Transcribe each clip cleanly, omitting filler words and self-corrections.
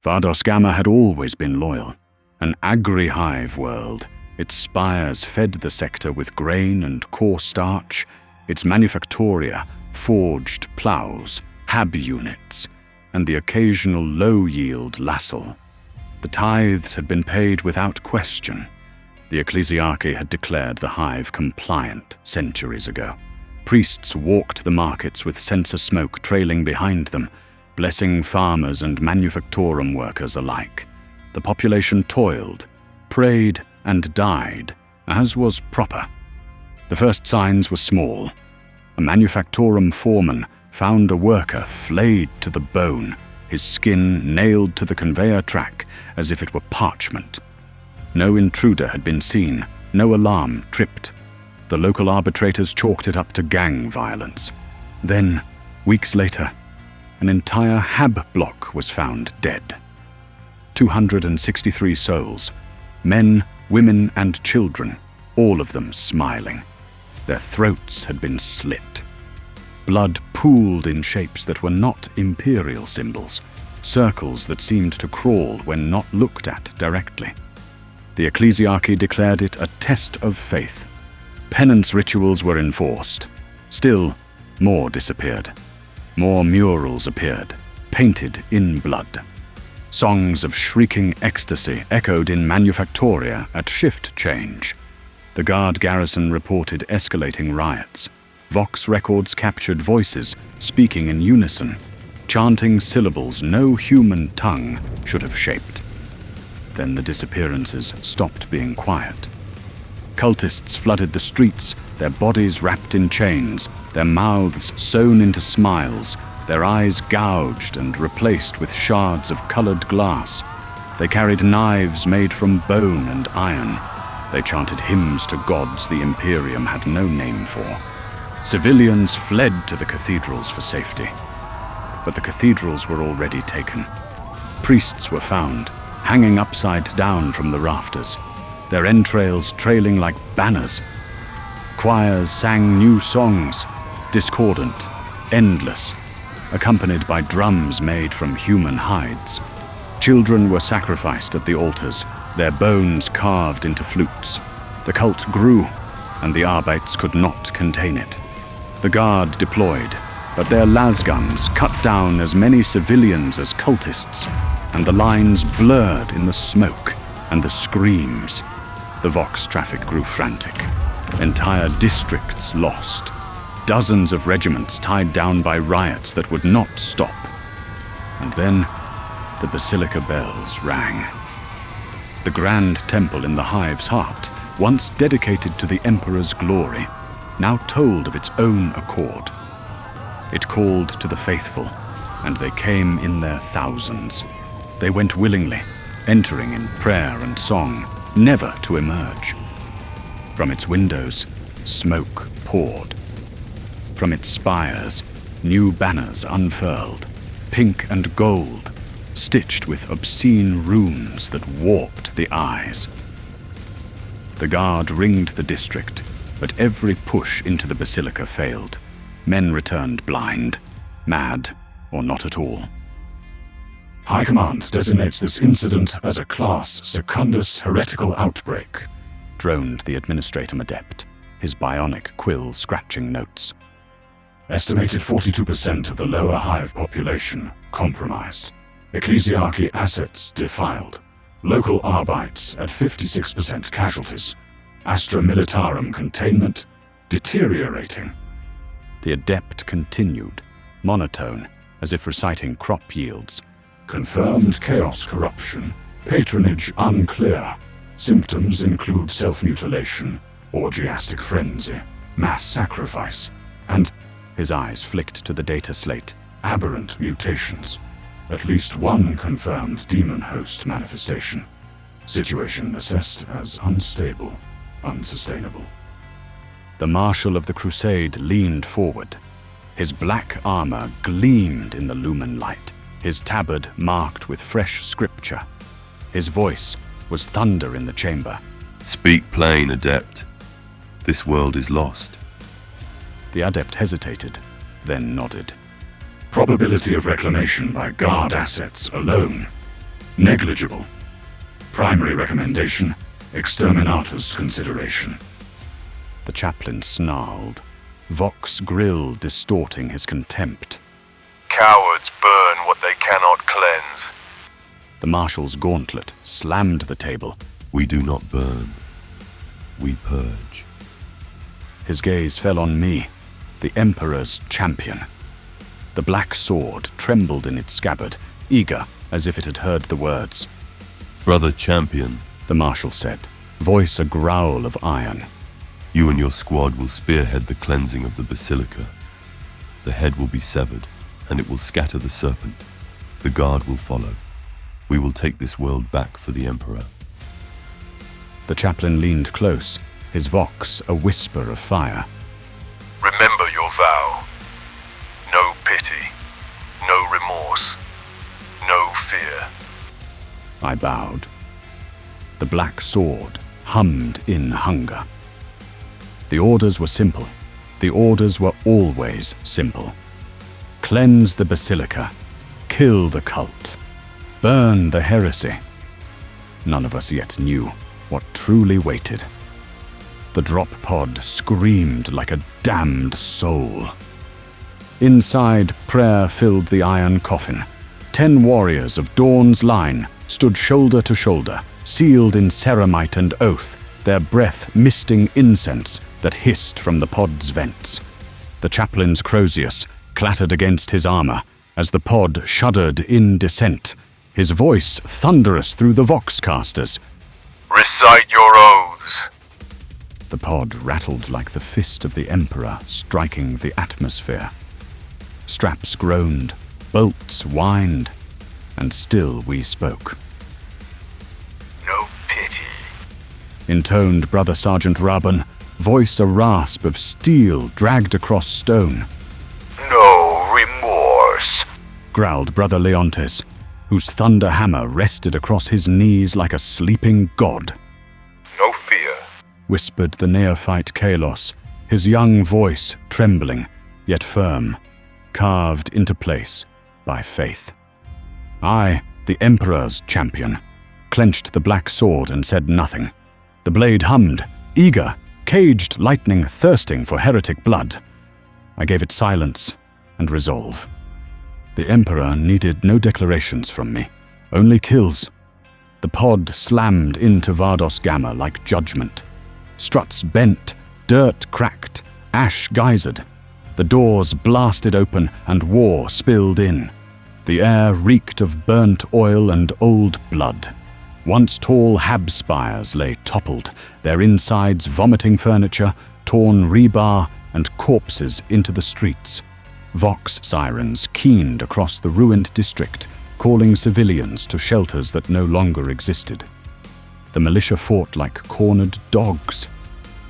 Vardos Gamma had always been loyal. An agri-hive world, its spires fed the sector with grain and coarse starch, its manufactoria forged plows, hab units, and the occasional low-yield lassel. The tithes had been paid without question. The Ecclesiarchy had declared the hive compliant centuries ago. Priests walked the markets with censer smoke trailing behind them, blessing farmers and manufactorum workers alike. The population toiled, prayed, and died, as was proper. The first signs were small. A manufactorum foreman found a worker flayed to the bone, his skin nailed to the conveyor track as if it were parchment. No intruder had been seen, no alarm tripped. The local arbitrators chalked it up to gang violence. Then, weeks later, an entire hab block was found dead. 263 souls, men, women, and children, all of them smiling. Their throats had been slit. Blood pooled in shapes that were not Imperial symbols, circles that seemed to crawl when not looked at directly. The Ecclesiarchy declared it a test of faith. Penance rituals were enforced. Still, more disappeared. More murals appeared, painted in blood. Songs of shrieking ecstasy echoed in manufactoria at shift change. The guard garrison reported escalating riots. Vox records captured voices speaking in unison, chanting syllables no human tongue should have shaped. Then the disappearances stopped being quiet. Cultists flooded the streets, their bodies wrapped in chains, their mouths sewn into smiles, their eyes gouged and replaced with shards of colored glass. They carried knives made from bone and iron. They chanted hymns to gods the Imperium had no name for. Civilians fled to the cathedrals for safety. But the cathedrals were already taken. Priests were found, hanging upside down from the rafters, their entrails trailing like banners. Choirs sang new songs, discordant, endless, accompanied by drums made from human hides. Children were sacrificed at the altars, their bones carved into flutes. The cult grew, and the Arbites could not contain it. The guard deployed, but their lasguns cut down as many civilians as cultists, and the lines blurred in the smoke and the screams. The Vox traffic grew frantic. Entire districts lost. Dozens of regiments tied down by riots that would not stop. And then the basilica bells rang. The grand temple in the hive's heart, once dedicated to the emperor's glory, now told of its own accord. It called to the faithful, and they came in their thousands. They went willingly, entering in prayer and song, never to emerge. From its windows, smoke poured. From its spires, new banners unfurled, pink and gold, stitched with obscene runes that warped the eyes. The guard ringed the district, but every push into the basilica failed. Men returned blind, mad, or not at all. High Command designates this incident as a Class Secundus heretical outbreak, droned the Administratum Adept, his bionic quill scratching notes. Estimated 42% of the lower hive population compromised. Ecclesiarchy assets defiled. Local Arbites at 56% casualties. Astra Militarum containment deteriorating. The Adept continued, monotone, as if reciting crop yields. Confirmed chaos corruption. Patronage unclear. Symptoms include self-mutilation, orgiastic frenzy, mass sacrifice, and, his eyes flicked to the data slate, aberrant mutations. At least one confirmed demon host manifestation. Situation assessed as unstable, unsustainable. The Marshal of the Crusade leaned forward. His black armor gleamed in the lumen light, his tabard marked with fresh scripture. His voice was thunder in the chamber. Speak plain, Adept. This world is lost. The Adept hesitated, then nodded. Probability of reclamation by guard assets alone. Negligible. Primary recommendation, exterminatus consideration. The chaplain snarled, Vox grill distorting his contempt. Cowards burn what they cannot cleanse. The marshal's gauntlet slammed the table. We do not burn. We purge. His gaze fell on me, the Emperor's champion. The black sword trembled in its scabbard, eager as if it had heard the words. Brother champion, The marshal said, voice a growl of iron. you and your squad will spearhead the cleansing of the basilica. The head will be severed, and it will scatter the serpent. The guard will follow. We will take this world back for the Emperor. The chaplain leaned close, his vox a whisper of fire. Remember your vow. No pity, no remorse, no fear. I bowed. The black sword hummed in hunger. The orders were simple. The orders were always simple. Cleanse the basilica. Kill the cult. Burn the heresy. None of us yet knew what truly waited. The drop pod screamed like a damned soul. Inside, prayer filled the iron coffin. 10 warriors of Dawn's line stood shoulder to shoulder, sealed in ceramite and oath, their breath misting incense that hissed from the pod's vents. The chaplain's crozius clattered against his armor as the pod shuddered in descent, his voice thunderous through the voxcasters. Recite your oaths. The pod rattled like the fist of the Emperor striking the atmosphere. Straps groaned, bolts whined, and still we spoke. No pity. Intoned Brother Sergeant Rabban, voice a rasp of steel dragged across stone. No remorse. Growled Brother Leontes, whose thunder hammer rested across his knees like a sleeping god. No fear. Whispered the neophyte Kalos, his young voice trembling, yet firm, carved into place by faith. I, the Emperor's champion, clenched the black sword and said nothing. The blade hummed, eager, caged lightning thirsting for heretic blood. I gave it silence and resolve. The Emperor needed no declarations from me, only kills. The pod slammed into Vardos Gamma like judgment. Struts bent, dirt cracked, ash geysered. The doors blasted open and war spilled in. The air reeked of burnt oil and old blood. Once tall hab spires lay toppled, their insides vomiting furniture, torn rebar, and corpses into the streets. Vox sirens keened across the ruined district, calling civilians to shelters that no longer existed. The militia fought like cornered dogs.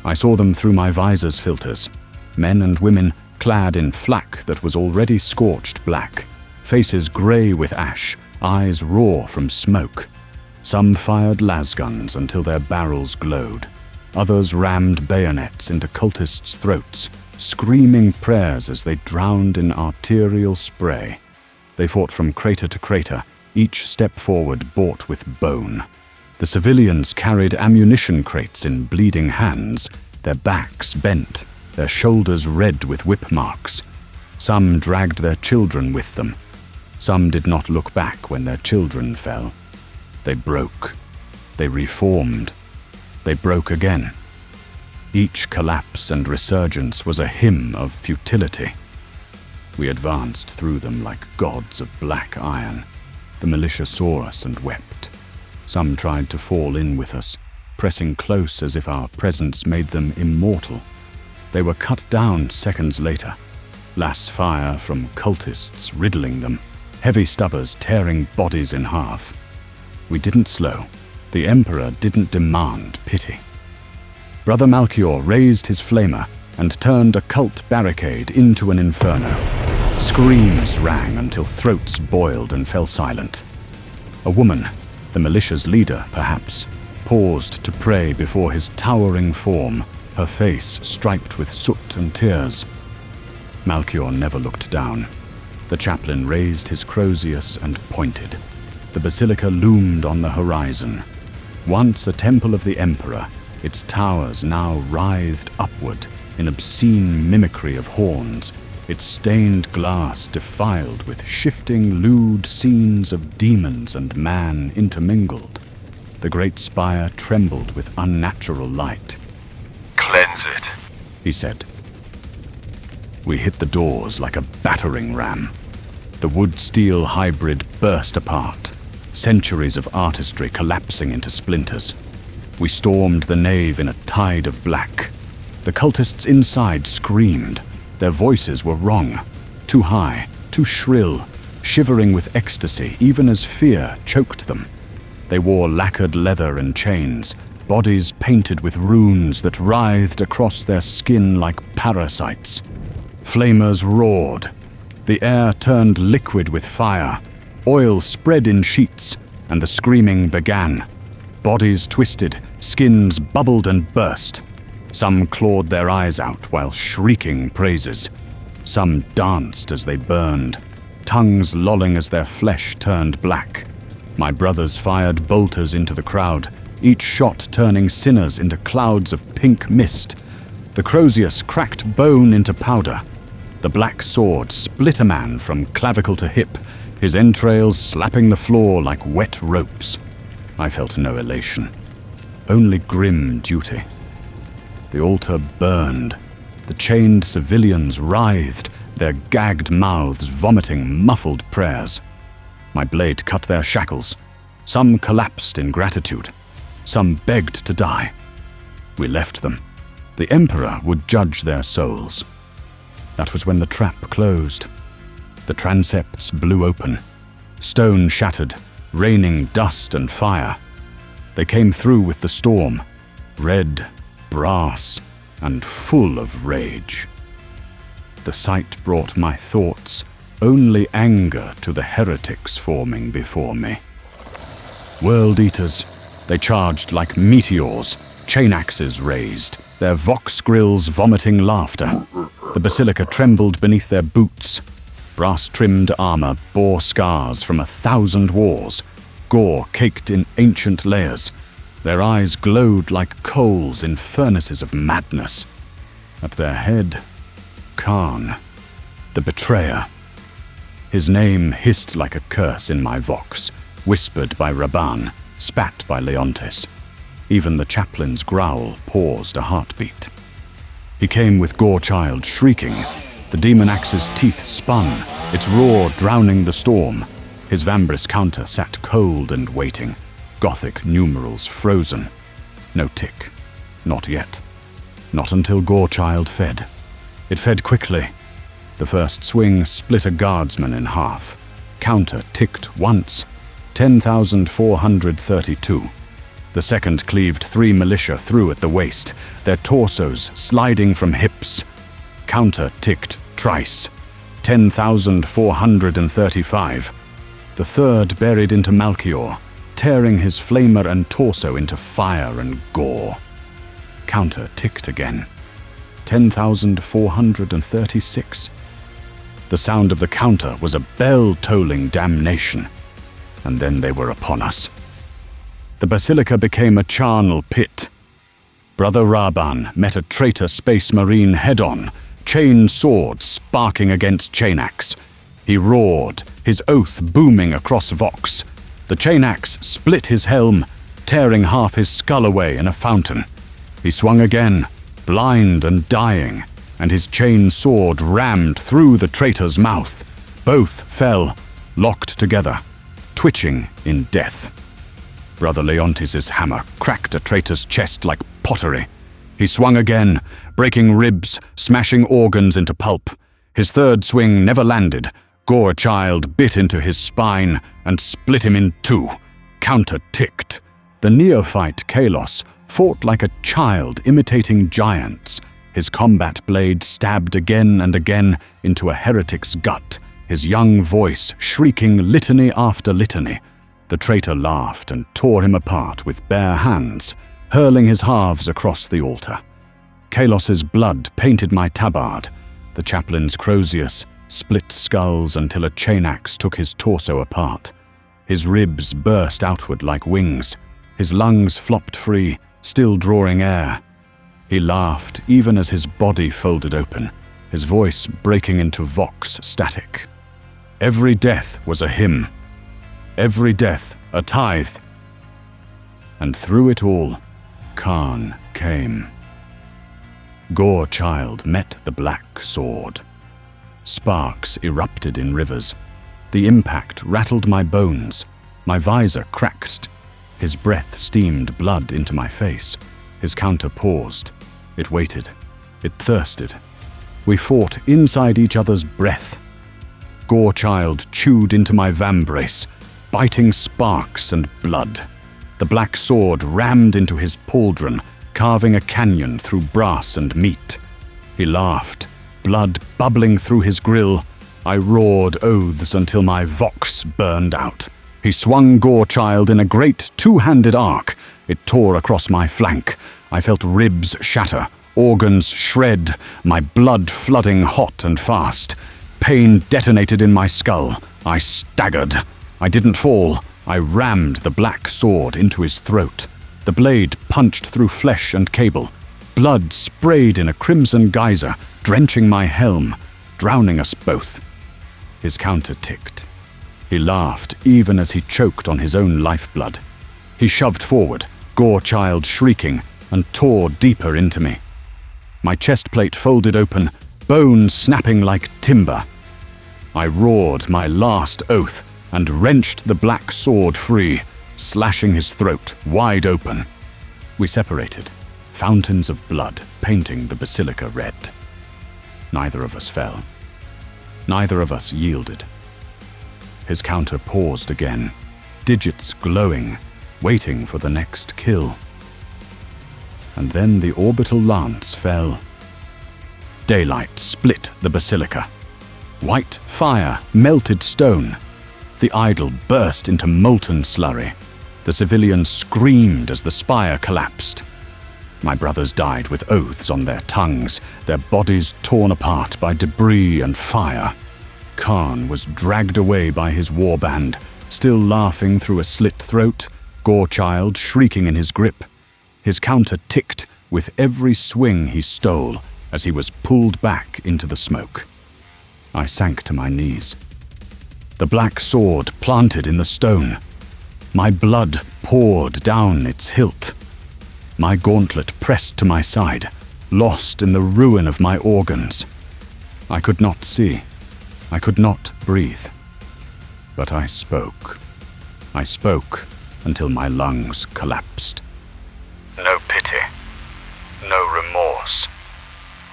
I saw them through my visor's filters, men and women clad in flak that was already scorched black, faces grey with ash, eyes raw from smoke. Some fired lasguns until their barrels glowed. Others rammed bayonets into cultists' throats, screaming prayers as they drowned in arterial spray. They fought from crater to crater, each step forward bought with bone. The civilians carried ammunition crates in bleeding hands, their backs bent, their shoulders red with whip marks. Some dragged their children with them. Some did not look back when their children fell. They broke. They reformed. They broke again. Each collapse and resurgence was a hymn of futility. We advanced through them like gods of black iron. The militia saw us and wept. Some tried to fall in with us, pressing close as if our presence made them immortal. They were cut down seconds later. Las fire from cultists riddling them, heavy stubbers tearing bodies in half. We didn't slow. The Emperor didn't demand pity. Brother Malchior raised his flamer and turned a cult barricade into an inferno. Screams rang until throats boiled and fell silent. A woman, the militia's leader perhaps, paused to pray before his towering form, her face striped with soot and tears. Malchior never looked down. The chaplain raised his crozius and pointed. The basilica loomed on the horizon. Once a temple of the Emperor, its towers now writhed upward in obscene mimicry of horns, its stained glass defiled with shifting, lewd scenes of demons and man intermingled. The great spire trembled with unnatural light. Cleanse it, he said. We hit the doors like a battering ram. The wood-steel hybrid burst apart, centuries of artistry collapsing into splinters. We stormed the nave in a tide of black. The cultists inside screamed. Their voices were wrong, too high, too shrill, shivering with ecstasy even as fear choked them. They wore lacquered leather and chains, bodies painted with runes that writhed across their skin like parasites. Flamers roared. The air turned liquid with fire. Oil spread in sheets, and the screaming began. Bodies twisted, skins bubbled and burst. Some clawed their eyes out while shrieking praises. Some danced as they burned, tongues lolling as their flesh turned black. My brothers fired bolters into the crowd, each shot turning sinners into clouds of pink mist. The Crozius cracked bone into powder. The black sword split a man from clavicle to hip, his entrails slapping the floor like wet ropes. I felt no elation, only grim duty. The altar burned. The chained civilians writhed, their gagged mouths vomiting muffled prayers. My blade cut their shackles. Some collapsed in gratitude. Some begged to die. We left them. The Emperor would judge their souls. That was when the trap closed. The transepts blew open. Stone shattered, raining dust and fire. They came through with the storm, red, brass, and full of rage. The sight brought my thoughts only anger to the heretics forming before me. World eaters, they charged like meteors, chain axes raised, their vox grills vomiting laughter. The basilica trembled beneath their boots. Brass-trimmed armor bore scars from 1,000 wars, gore caked in ancient layers. Their eyes glowed like coals in furnaces of madness. At their head, Kharn, the betrayer. His name hissed like a curse in my vox, whispered by Rabban, spat by Leontes. Even the chaplain's growl paused a heartbeat. He came with Gorechild shrieking. The demon axe's teeth spun, its roar drowning the storm. His Vambris counter sat cold and waiting, Gothic numerals frozen. No tick. Not yet. Not until Gorechild fed. It fed quickly. The first swing split a guardsman in half. Counter ticked once. 10,432. The second cleaved 3 militia through at the waist, their torsos sliding from hips. Counter ticked thrice. 10,435. The third buried into Malchior, tearing his flamer and torso into fire and gore. Counter ticked again. 10,436. The sound of the counter was a bell-tolling damnation. And then they were upon us. The basilica became a charnel pit. Brother Rabban met a traitor space marine head-on, chain sword sparking against chain axe. He roared, his oath booming across Vox. The chain axe split his helm, tearing half his skull away in a fountain. He swung again, blind and dying, and his chain sword rammed through the traitor's mouth. Both fell, locked together, twitching in death. Brother Leontes' hammer cracked a traitor's chest like pottery. He swung again, breaking ribs, smashing organs into pulp. His third swing never landed. Gorechild bit into his spine and split him in two. Counter ticked. The neophyte Kalos fought like a child imitating giants. His combat blade stabbed again and again into a heretic's gut, his young voice shrieking litany after litany. The traitor laughed and tore him apart with bare hands, hurling his halves across the altar. Kalos's blood painted my tabard. The chaplain's Crozius split skulls until a chain axe took his torso apart. His ribs burst outward like wings. His lungs flopped free, still drawing air. He laughed even as his body folded open, his voice breaking into vox static. Every death was a hymn. Every death a tithe. And through it all, Kharn came. Gore-child met the black sword. Sparks erupted in rivers. The impact rattled my bones. My visor cracked. His breath steamed blood into my face. His counter paused. It waited. It thirsted. We fought inside each other's breath. Gore-child chewed into my vambrace, biting sparks and blood. The black sword rammed into his pauldron, carving a canyon through brass and meat. He laughed, blood bubbling through his grill. I roared oaths until my vox burned out. He swung Gore-child in a great two-handed arc. It tore across my flank. I felt ribs shatter, organs shred, my blood flooding hot and fast. Pain detonated in my skull. I staggered. I didn't fall. I rammed the black sword into his throat. The blade punched through flesh and cable. Blood sprayed in a crimson geyser, drenching my helm, drowning us both. His counter ticked. He laughed even as he choked on his own lifeblood. He shoved forward, Gore-child shrieking, and tore deeper into me. My chest plate folded open, bone snapping like timber. I roared my last oath and wrenched the black sword free, slashing his throat wide open. We separated, fountains of blood painting the basilica red. Neither of us fell. Neither of us yielded. His counter paused again, digits glowing, waiting for the next kill. And then the orbital lance fell. Daylight split the basilica. White fire melted stone. The idol burst into molten slurry. The civilians screamed as the spire collapsed. My brothers died with oaths on their tongues, their bodies torn apart by debris and fire. Kharn was dragged away by his warband, still laughing through a slit throat, Gore-child shrieking in his grip. His counter ticked with every swing he stole as he was pulled back into the smoke. I sank to my knees. The black sword planted in the stone. My blood poured down its hilt. My gauntlet pressed to my side, lost in the ruin of my organs. I could not see. I could not breathe. But I spoke. I spoke until my lungs collapsed. No pity. No remorse.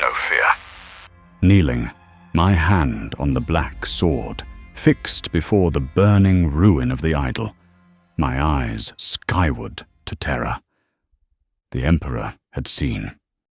No fear. Kneeling, my hand on the black sword, fixed before the burning ruin of the idol, my eyes skyward to terror. The Emperor had seen.